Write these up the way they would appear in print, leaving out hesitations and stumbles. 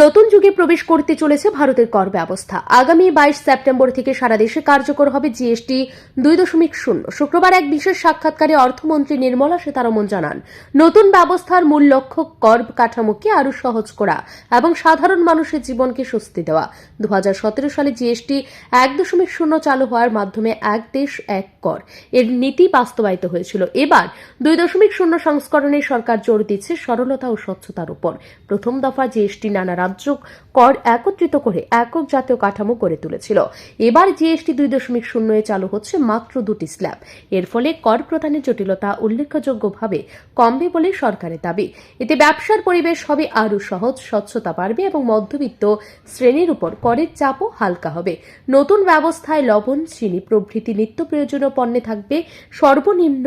নতুন যুগে প্রবেশ করতে চলেছে ভারতের কর ব্যবস্থা। আগামী 22 সেপ্টেম্বর থেকে সারা দেশে কার্যকর হবে জিএসটি 2.0। শুক্রবার এক বিশেষ সাক্ষাৎকারে অর্থমন্ত্রী নির্মলা সীতারমণ জানান, নতুন ব্যবস্থার মূল লক্ষ্য কর কাঠামোকে আরও সহজ করা এবং সাধারণ মানুষের জীবনকে স্বস্তি দেওয়া। 2017 সালে জিএসটি 1.0 চালু হওয়ার মাধ্যমে এক দেশ এক কর এর নীতি বাস্তবায়িত হয়েছিল। এবার 2.0 সংস্করণে সরকার জোর দিচ্ছে সরলতা ও স্বচ্ছতার উপর। প্রথম দফা জিএসটি নানা রাজ্য কর একত্রিত করে একক জাতীয় কাঠামো গড়ে তুলেছিল। এবার জিএসটি 2.0 চালু হচ্ছে মাত্র 2টি স্ল্যাব। এর ফলে কর প্রদানের জটিলতা উল্লেখযোগ্যভাবে কমবে বলে সরকারের দাবি। এতে ব্যবসার পরিবেশ হবে আরও সহজ, স্বচ্ছতা বাড়বে এবং মধ্যবিত্ত শ্রেণীর উপর করের চাপও হালকা হবে। নতুন ব্যবস্থায় লবণ, চিনি প্রভৃতি নিত্য প্রয়োজনীয় পণ্যে থাকবে সর্বনিম্ন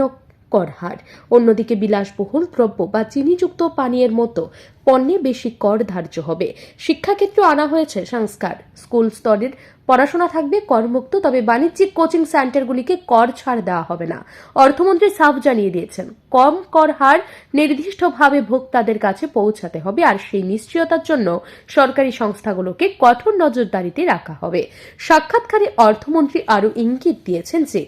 কর হার। অন্যদিকে বিলাসবহুল দ্রব্য বা চিনিযুক্ত পানীয়ের মতো পণ্যে বেশি কর ধার্য হবে। শিক্ষাক্ষেত্রে আনা হয়েছে সংস্কার। স্কুল স্তরের পড়াশোনা থাকবে করমুক্ত, তবে বাণিজ্যিক কোচিং সেন্টারগুলিকে কর ছাড় দেওয়া হবে না। অর্থমন্ত্রী সাফ জানিয়ে দিয়েছেন, কম কর হার নির্দিষ্টভাবে ভোক্তাদের কাছে পৌঁছাতে হবে, আর সেই নিশ্চয়তার জন্য সরকারি সংস্থাগুলোকে কঠোর নজরদারিতে রাখা হবে। সাক্ষাৎকারে অর্থমন্ত্রী আরও ইঙ্গিত দিয়েছেন যে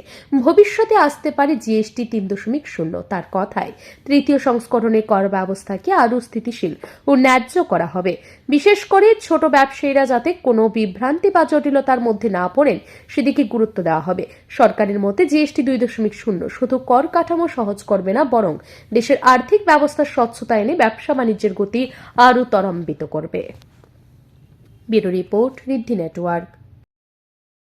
ভবিষ্যতে আসতে পারে জিএসটি 3.0। তার কথায় তৃতীয় সংস্করণে কর ব্যবস্থাকে আরও স্থিতিশীল ও ন্যায্য করা হবে। বিশেষ করে ছোট ব্যবসায়ীরা যাতে কোনো বিভ্রান্তি বা জটিলতার মধ্যে না পড়েন সেদিকে গুরুত্ব দেওয়া হবে। সরকারের মতে জিএসটি 2.0 শুধু কর কাঠামো সহজ করবে না, বরং দেশের আর্থিক ব্যবস্থার স্বচ্ছতা এনে ব্যবসা বাণিজ্যের গতি আরও ত্বরান্বিত করবে। ব্যুরো রিপোর্ট, ঋদ্ধি নেটওয়ার্ক।